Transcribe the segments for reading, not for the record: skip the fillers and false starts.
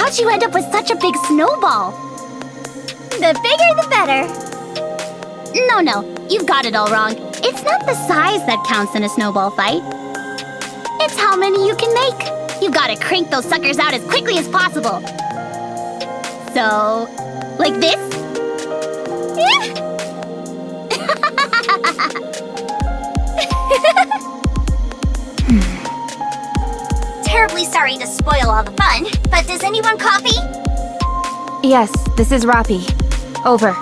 How'd you end up with such a big snowball? The bigger the better. No, you've got it all wrong. It's not the size that counts in a snowball fight. It's how many you can make. You've got to crank those suckers out as quickly as possible. So, like this? Terribly sorry to spoil all the fun, but does anyone copy? Yes, this is Rappi. Over.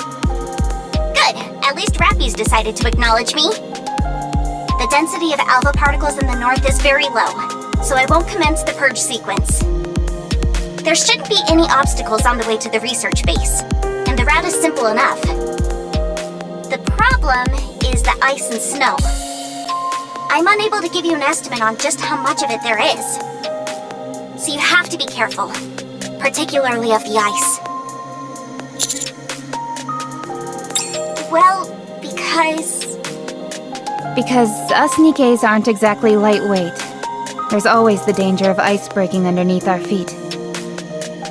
Good. At least Rappi's decided to acknowledge me. The density of alpha particles in the north is very low, so I won't commence the purge sequence. There shouldn't be any obstacles on the way to the research base, and the route is simple enough. The problem is the ice and snow. I'm unable to give you an estimate on just how much of it there is. So you have to be careful, particularly of the ice. Well, Because us NIKKEs aren't exactly lightweight. There's always the danger of ice breaking underneath our feet.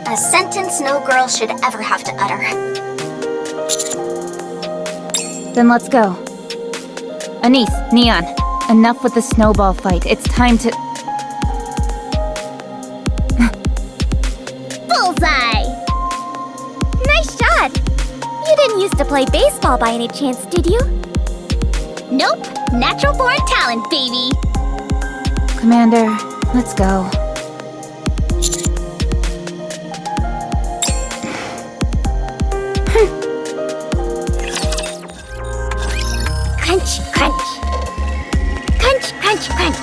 A sentence no girl should ever have to utter. Then let's go. Anise, Neon, enough with the snowball fight. It's time to... Bullseye! Nice shot! You didn't used to play baseball by any chance, did you? Nope. Natural born talent, baby! Commander, let's go. Crunch, crunch. Crunch, crunch, crunch.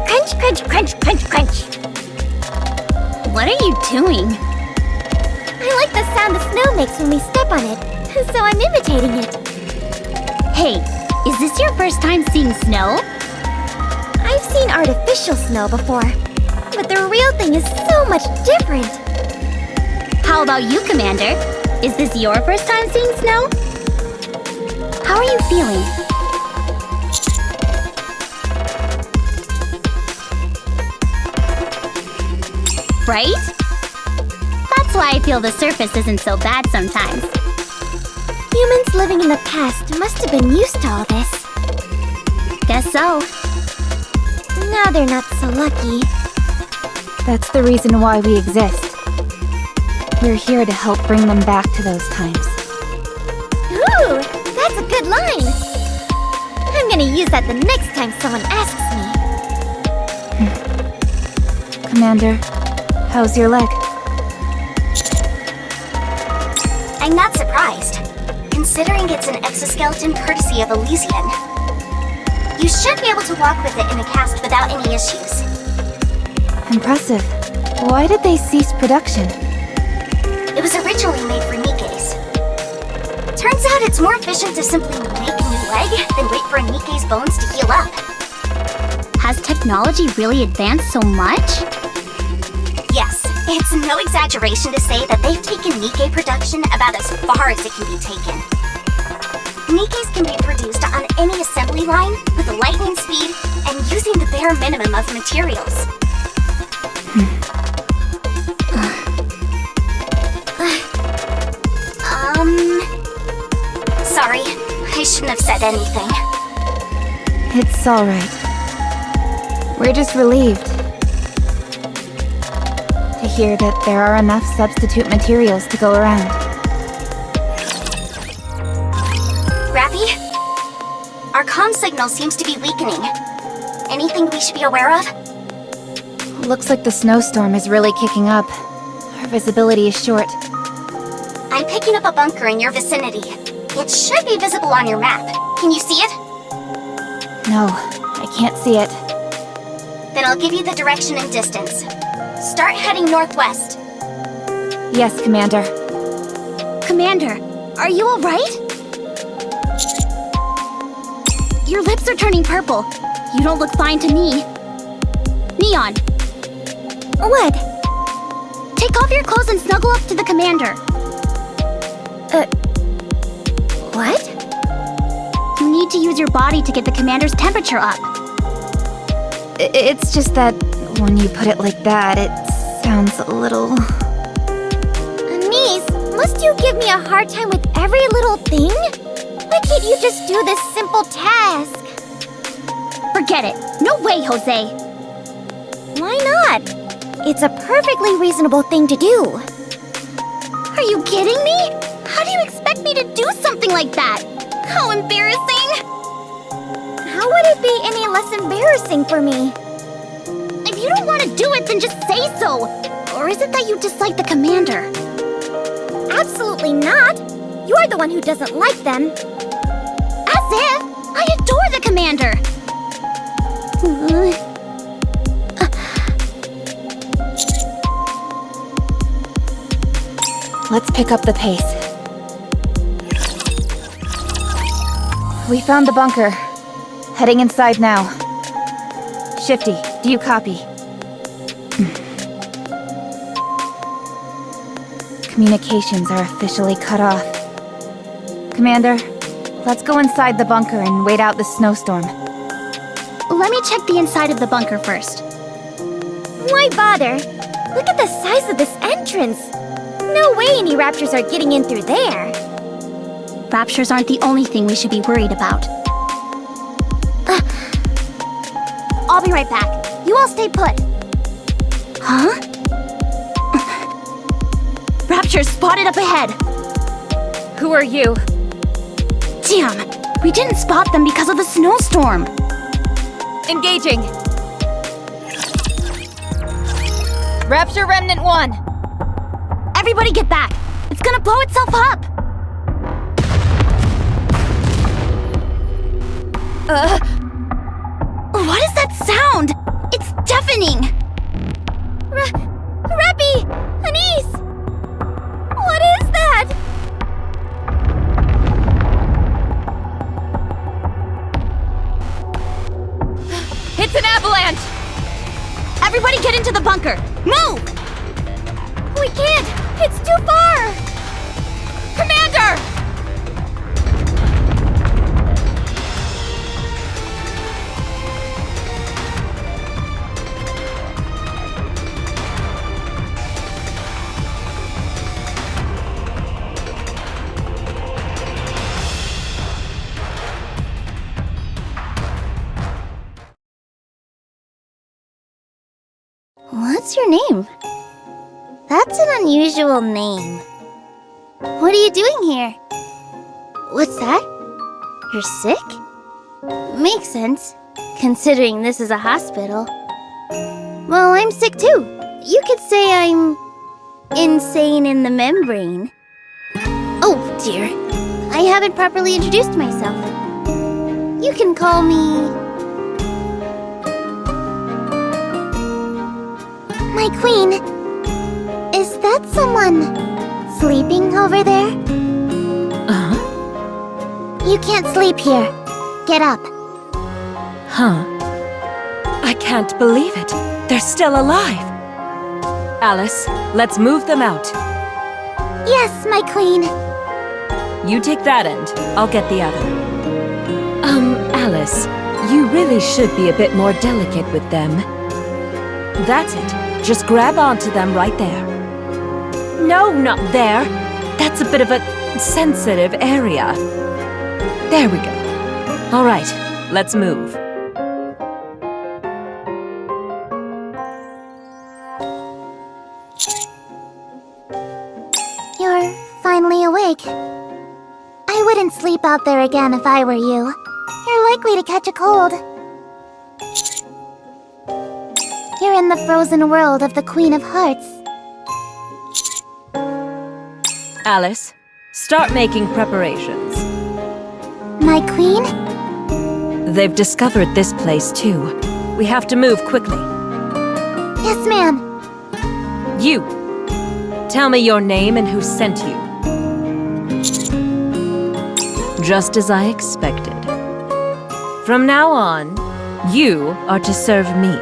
Crunch, crunch, crunch, crunch, crunch. What are you doing? I like the sound the snow makes when we step on it, so I'm imitating it. Hey, is this your first time seeing snow? I've seen artificial snow before, but the real thing is so much different. How about you, Commander? Is this your first time seeing snow? How are you feeling? Right? That's why I feel the surface isn't so bad sometimes. Humans living in the past must have been used to all this. Guess so. Now they're not so lucky. That's the reason why we exist. We're here to help bring them back to those times. Ooh, that's a good line. I'm gonna use that the next time someone asks me. Commander, how's your leg? I'm not surprised, considering it's an exoskeleton courtesy of Elysian. You should be able to walk with it in a cast without any issues. Impressive. Why did they cease production? It was originally made for NIKKEs. Turns out it's more efficient to simply make a new leg than wait for a NIKKE's bones to heal up. Has technology really advanced so much? Yes, it's no exaggeration to say that they've taken NIKKE production about as far as it can be taken. NIKKEs can be produced on any assembly line with lightning speed and using the bare minimum of materials. Sorry, I shouldn't have said anything. It's alright. We're just relieved to hear that there are enough substitute materials to go around. Rappy? Our comm signal seems to be weakening. Anything we should be aware of? Looks like the snowstorm is really kicking up. Our visibility is short. I'm picking up a bunker in your vicinity. It should be visible on your map. Can you see it? No, I can't see it. Then I'll give you the direction and distance. Start heading northwest. Yes, Commander. Commander, are you alright? Your lips are turning purple. You don't look fine to me. Neon. What? Take off your clothes and snuggle up to the commander. What? You need to use your body to get the commander's temperature up. It's just that when you put it like that, it sounds a little... Niece, must you give me a hard time with every little thing? Why can't you just do this simple task? Forget it. No way, Jose. Why not? It's a perfectly reasonable thing to do. Are you kidding me? How do you expect me to do something like that? How embarrassing! How would it be any less embarrassing for me? If you don't want to do it, then just say so! Or is it that you dislike the commander? Absolutely not! You're the one who doesn't like them. As if! I adore the commander! Let's pick up the pace. We found the bunker. Heading inside now. Shifty, do you copy? Communications are officially cut off. Commander, let's go inside the bunker and wait out the snowstorm. Let me check the inside of the bunker first. Why bother? Look at the size of this entrance. No way any raptors are getting in through there. Raptures aren't the only thing we should be worried about. I'll be right back. You all stay put. Huh? Raptures spotted up ahead. Who are you? Damn, we didn't spot them because of the snowstorm. Engaging. Rapture Remnant 1. Everybody get back. It's gonna blow itself up. What is that sound? It's deafening. Reppy! Anise! What is that? It's an avalanche! Everybody get into the bunker. Move! We can't! It's too far! Commander! What's your name? That's an unusual name. What are you doing here? What's that? You're sick? Makes sense, considering this is a hospital. Well, I'm sick too. You could say I'm insane in the membrane. Oh dear, I haven't properly introduced myself. You can call me... My queen. Is that someone sleeping over there? Uh-huh. You can't sleep here. Get up. Huh. I can't believe it. They're still alive. Alice, let's move them out. Yes, my queen. You take that end. I'll get the other. Alice, you really should be a bit more delicate with them. That's it. Just grab onto them right there. No, not there. That's a bit of a sensitive area. There we go. All right, let's move. You're finally awake. I wouldn't sleep out there again if I were you. You're likely to catch a cold. You're in the frozen world of the Queen of Hearts. Alice, start making preparations. My queen? They've discovered this place too. We have to move quickly. Yes, ma'am. You! Tell me your name and who sent you. Just as I expected. From now on, you are to serve me.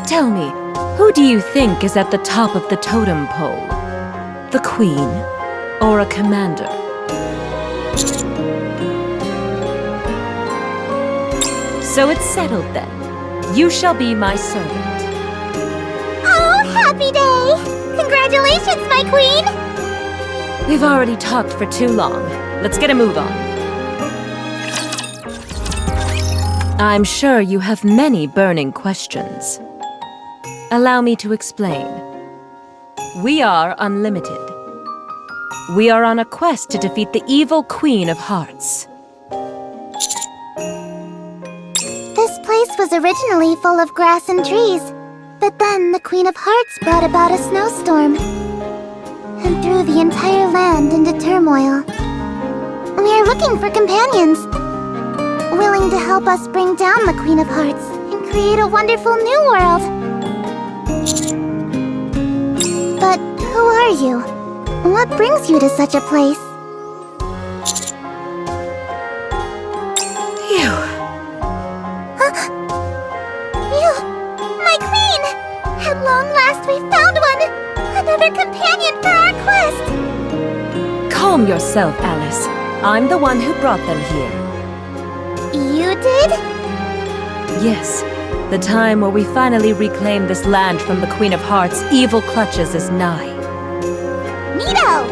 Tell me, who do you think is at the top of the totem pole? The queen or a commander? So it's settled then. You shall be my servant. happy day! Congratulations, my queen! We've already talked for too long. Let's get a move on. I'm sure you have many burning questions. Allow me to explain. We are unlimited. We are on a quest to defeat the evil Queen of Hearts. This place was originally full of grass and trees, but then the Queen of Hearts brought about a snowstorm and threw the entire land into turmoil. We are looking for companions, willing to help us bring down the Queen of Hearts and create a wonderful new world. But who are you? What brings you to such a place? You. You, my queen! At long last we found one! Another companion for our quest! Calm yourself, Alice. I'm the one who brought them here. You did? Yes. The time where we finally reclaim this land from the Queen of Hearts' evil clutches is nigh. Neato!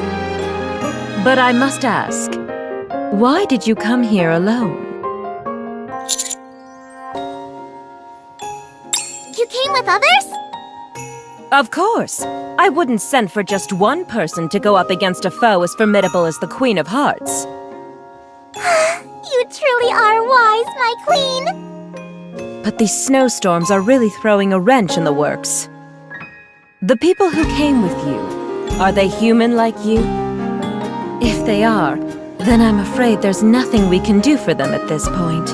But I must ask, why did you come here alone? You came with others? Of course. I wouldn't send for just one person to go up against a foe as formidable as the Queen of Hearts. You truly are wise, my queen! But these snowstorms are really throwing a wrench in the works. The people who came with you, are they human like you? If they are, then I'm afraid there's nothing we can do for them at this point.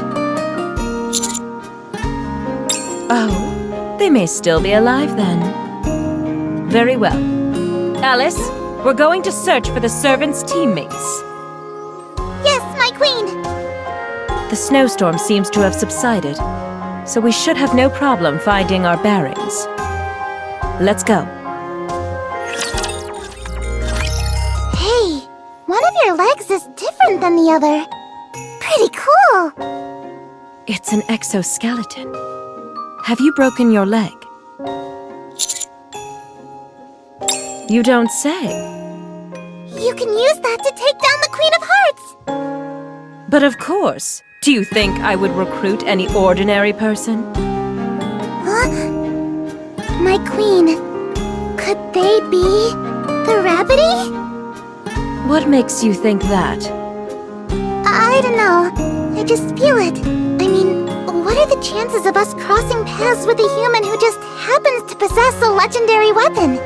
Oh, they may still be alive then. Very well. Alice, we're going to search for the servants' teammates. Yes, my queen! The snowstorm seems to have subsided, so we should have no problem finding our bearings. Let's go. Hey, one of your legs is different than the other. Pretty cool! It's an exoskeleton. Have you broken your leg? You don't say. You can use that to take down the Queen of Hearts! But of course. Do you think I would recruit any ordinary person? Huh? My queen, could they be the Rabbity? What makes you think that? I don't know. I just feel it. I mean, what are the chances of us crossing paths with a human who just happens to possess a legendary weapon?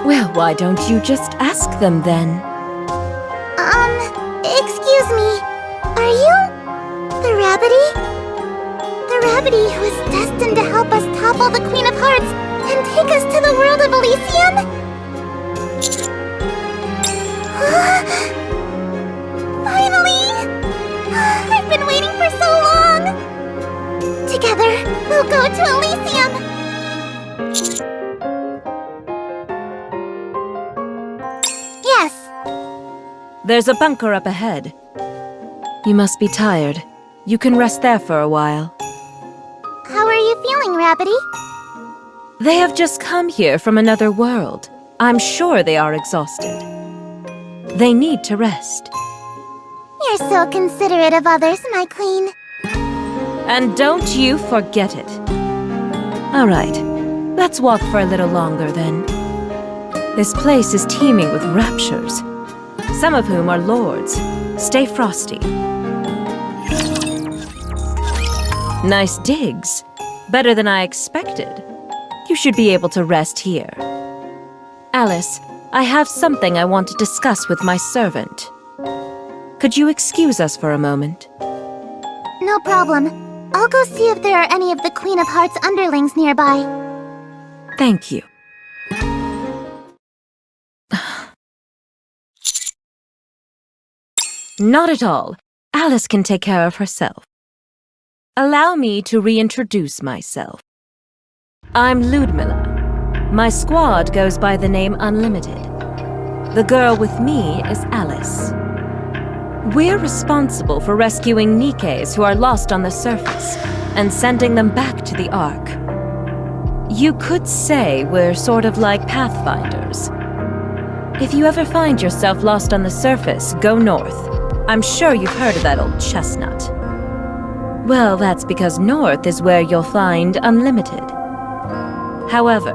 Well, why don't you just ask them then? Excuse me. Are you the Rabbity? The Rabbity who is destined to help us topple the Queen of Hearts and take us to the world of Elysium? Finally! I've been waiting for so long! Together, we'll go to Elysium! Yes. There's a bunker up ahead. You must be tired. You can rest there for a while. How are you feeling, Rabbity? They have just come here from another world. I'm sure they are exhausted. They need to rest. You're so considerate of others, my queen. And don't you forget it. All right, let's walk for a little longer then. This place is teeming with raptures, some of whom are lords. Stay frosty. Nice digs. Better than I expected. You should be able to rest here. Alice, I have something I want to discuss with my servant. Could you excuse us for a moment? No problem. I'll go see if there are any of the Queen of Hearts underlings nearby. Thank you. Not at all. Alice can take care of herself. Allow me to reintroduce myself. I'm Ludmilla. My squad goes by the name Unlimited. The girl with me is Alice. We're responsible for rescuing NIKKEs who are lost on the surface and sending them back to the Ark. You could say we're sort of like pathfinders. If you ever find yourself lost on the surface, go north. I'm sure you've heard of that old chestnut. Well, that's because north is where you'll find unlimited. However,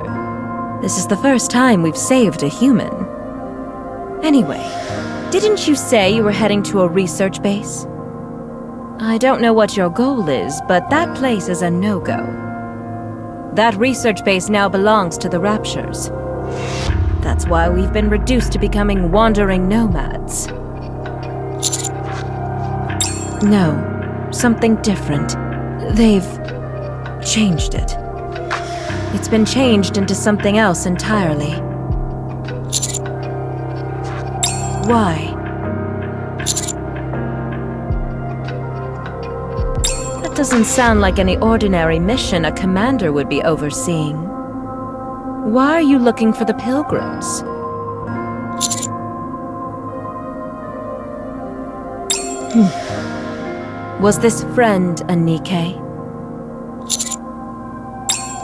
this is the first time we've saved a human. Anyway, didn't you say you were heading to a research base? I don't know what your goal is, but that place is a no-go. That research base now belongs to the Raptures. That's why we've been reduced to becoming wandering nomads. No, something different. They've changed it. It's been changed into something else entirely. Why? That doesn't sound like any ordinary mission a commander would be overseeing. Why are you looking for the pilgrims? Was this friend a NIKKE?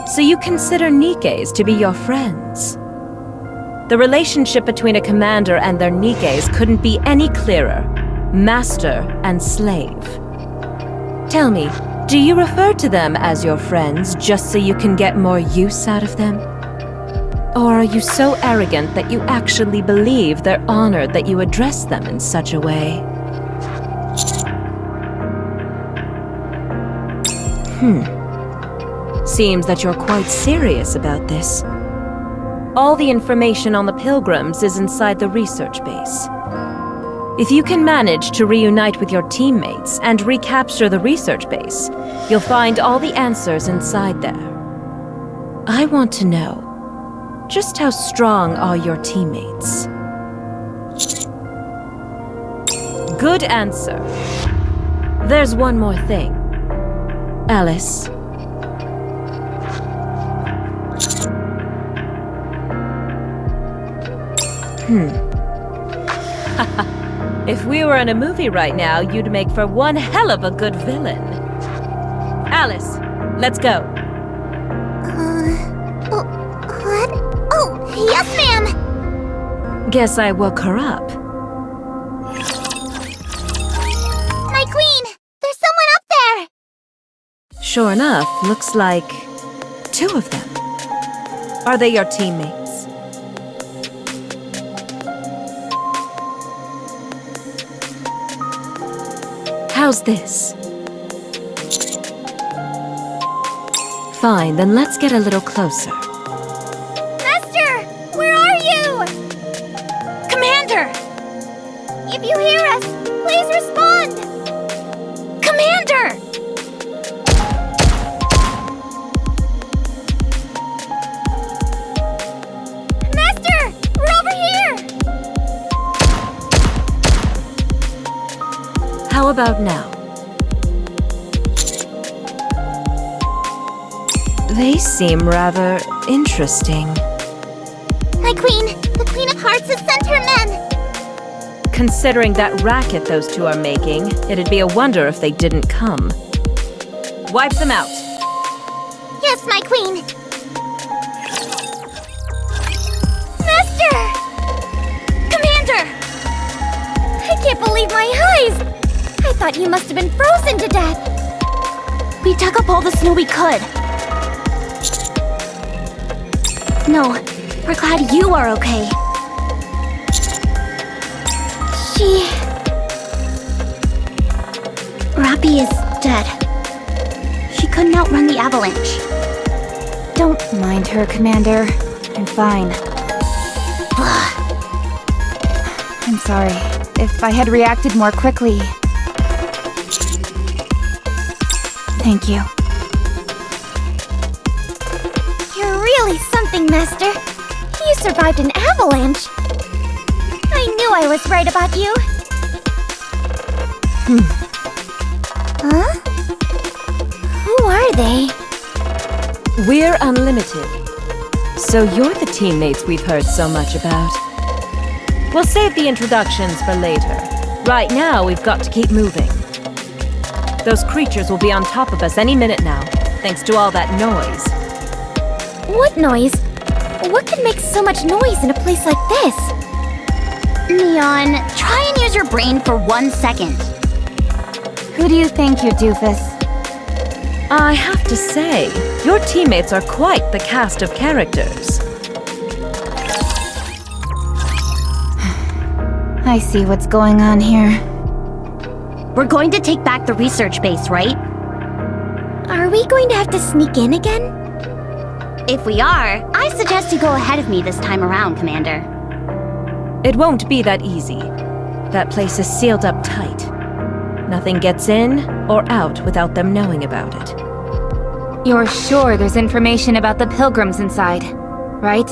So you consider NIKKEs to be your friends? The relationship between a commander and their NIKKEs couldn't be any clearer. Master and slave. Tell me, do you refer to them as your friends just so you can get more use out of them? Or are you so arrogant that you actually believe they're honored that you address them in such a way? Seems that you're quite serious about this. All the information on the pilgrims is inside the research base. If you can manage to reunite with your teammates and recapture the research base, you'll find all the answers inside there. I want to know, just how strong are your teammates? Good answer. There's one more thing. Alice. If we were in a movie right now, you'd make for one hell of a good villain. Alice, let's go. What? Oh, yes, ma'am! Guess I woke her up. My queen! There's someone up there! Sure enough, looks like 2 of them. Are they your teammates? How's this? Fine, then let's get a little closer. Master! Where are you? Commander! If you hear us, please respond! Commander! Master! We're over here! How about now? They seem rather interesting. My queen! The Queen of Hearts has sent her men! Considering that racket those 2 are making, it'd be a wonder if they didn't come. Wipe them out. Yes, my queen! Master! Commander! I can't believe my eyes! I thought you must have been frozen to death. We dug up all the snow we could. No, we're glad you are okay. Rappy is dead. She couldn't outrun the avalanche. Don't mind her, Commander. I'm fine. I'm sorry. If I had reacted more quickly... Thank you. You're really something, Master. You survived an avalanche. I knew I was right about you. Huh? Who are they? We're unlimited. So you're the teammates we've heard so much about. We'll save the introductions for later. Right now, we've got to keep moving. Those creatures will be on top of us any minute now, thanks to all that noise. What noise? What could make so much noise in a place like this? Neon, try and use your brain for 1 second. Who do you think, you doofus? I have to say, your teammates are quite the cast of characters. I see what's going on here. We're going to take back the research base, right? Are we going to have to sneak in again? If we are, I suggest you go ahead of me this time around, Commander. It won't be that easy. That place is sealed up tight. Nothing gets in or out without them knowing about it. You're sure there's information about the pilgrims inside, right?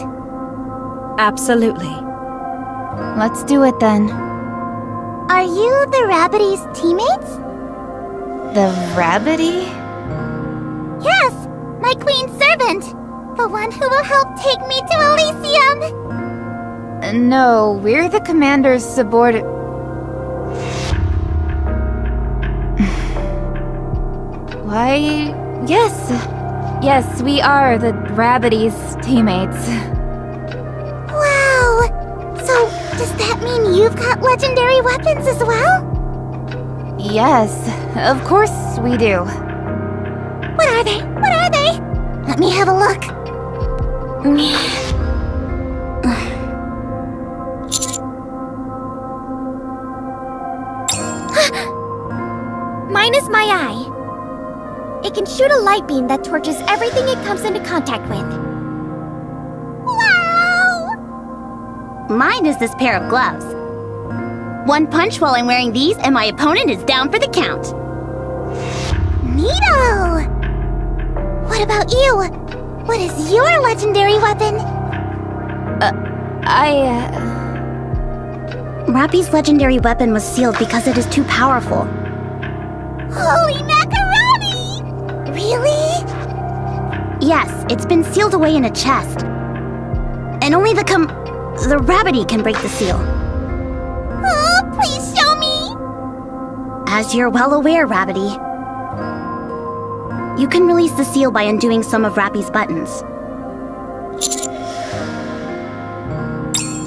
Absolutely. Let's do it then. Are you the Rabbity's teammates? The Rabbity? Yes, my queen's servant. The one who will help take me to Elysium. No, we're the commander's subordinate. Why, yes, we are the Rabbity's teammates. Wow! So, does that mean you've got legendary weapons as well? Yes, of course we do. What are they? What are they? Let me have a look. Mine is my eye. It can shoot a light beam that torches everything it comes into contact with. Wow! Mine is this pair of gloves. One punch while I'm wearing these and my opponent is down for the count. Neato! What about you? What is your legendary weapon? Rappy's legendary weapon was sealed because it is too powerful. Holy macaroni! Really? Yes, it's been sealed away in a chest. And only the Rabbity can break the seal. Oh, please show me! As you're well aware, Rabbity, you can release the seal by undoing some of Rappy's buttons.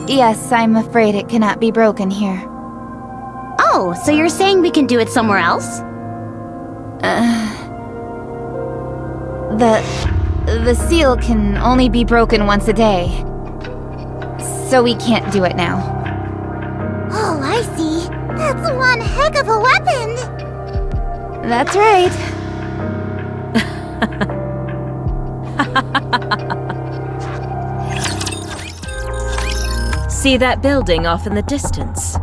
Yes, I'm afraid it cannot be broken here. Oh, so you're saying we can do it somewhere else? The seal can only be broken once a day. So we can't do it now. Oh, I see. That's one heck of a weapon! That's right. See that building off in the distance?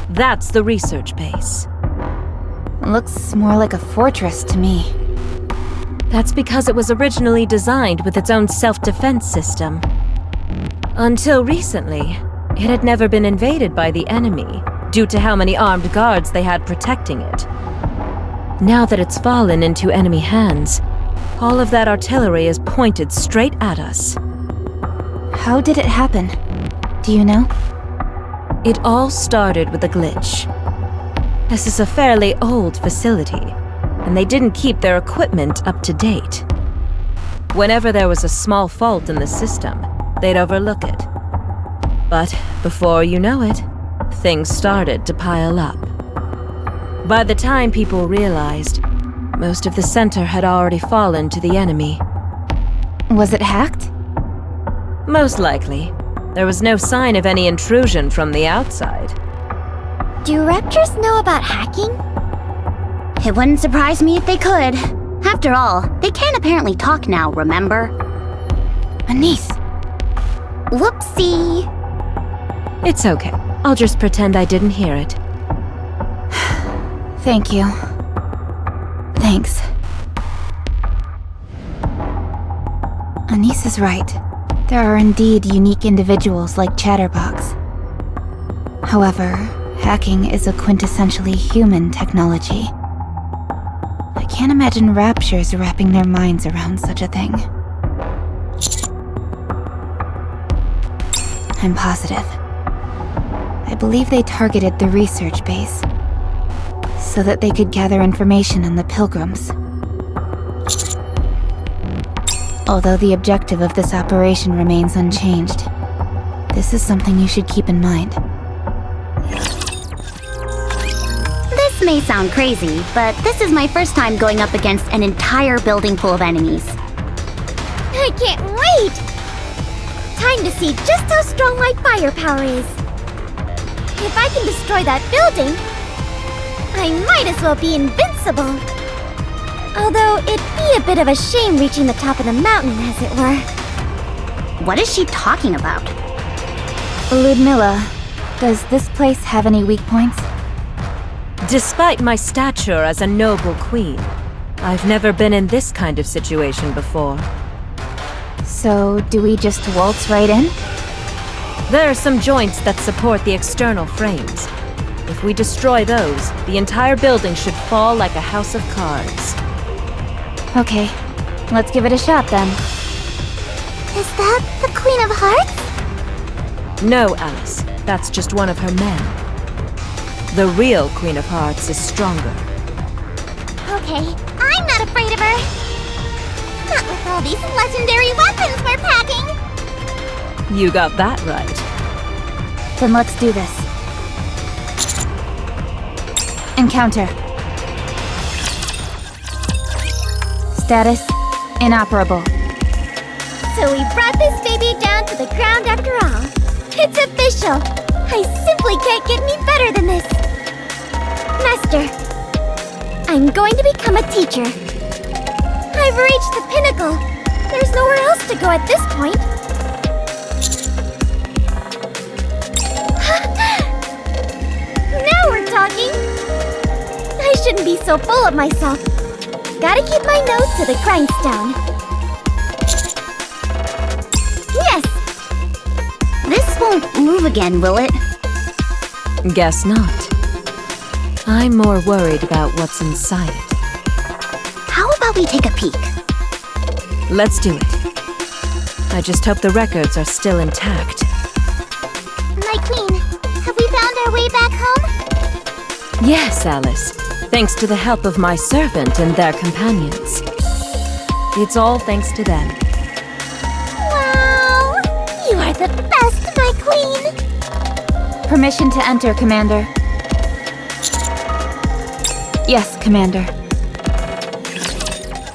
That's the research base. Looks more like a fortress to me. That's because it was originally designed with its own self-defense system. Until recently, it had never been invaded by the enemy, due to how many armed guards they had protecting it. Now that it's fallen into enemy hands, all of that artillery is pointed straight at us. How did it happen? Do you know? It all started with a glitch. This is a fairly old facility, and they didn't keep their equipment up to date. Whenever there was a small fault in the system, they'd overlook it. But before you know it, things started to pile up. By the time people realized, most of the center had already fallen to the enemy. Was it hacked? Most likely. There was no sign of any intrusion from the outside. Do raptors know about hacking? It wouldn't surprise me if they could. After all, they can apparently talk now, remember? Anise! Whoopsie! It's okay. I'll just pretend I didn't hear it. Thank you. Thanks. Anise is right. There are indeed unique individuals like Chatterbox. However, hacking is a quintessentially human technology. I can't imagine raptures wrapping their minds around such a thing. I'm positive. I believe they targeted the research base so that they could gather information on the pilgrims. Although the objective of this operation remains unchanged, this is something you should keep in mind. This may sound crazy, but this is my first time going up against an entire building full of enemies. I can't wait! Time to see just how strong my firepower is. If I can destroy that building, I might as well be invincible. Although it'd be a bit of a shame reaching the top of the mountain, as it were. What is she talking about? Ludmilla, does this place have any weak points? Despite my stature as a noble queen, I've never been in this kind of situation before. So, do we just waltz right in? There are some joints that support the external frames. If we destroy those, the entire building should fall like a house of cards. Okay, let's give it a shot then. Is that the Queen of Hearts? No, Alice. That's just one of her men. The real Queen of Hearts is stronger. Okay, I'm not afraid of her. Not with all these legendary weapons we're packing. You got that right. Then let's do this. Encounter. Status inoperable. So we brought this baby down to the ground after all. It's official. I simply can't get any better than this. Master, I'm going to become a teacher. I've reached the pinnacle. There's nowhere else to go at this point. Now we're talking. I shouldn't be so full of myself. Gotta keep my nose to the grindstone. Yes! This won't move again, will it? Guess not. I'm more worried about what's inside it. How about we take a peek? Let's do it. I just hope the records are still intact. My queen, have we found our way back home? Yes, Alice. Thanks to the help of my servant and their companions. It's all thanks to them. Wow! You are the best, my queen! Permission to enter, Commander. Yes, Commander.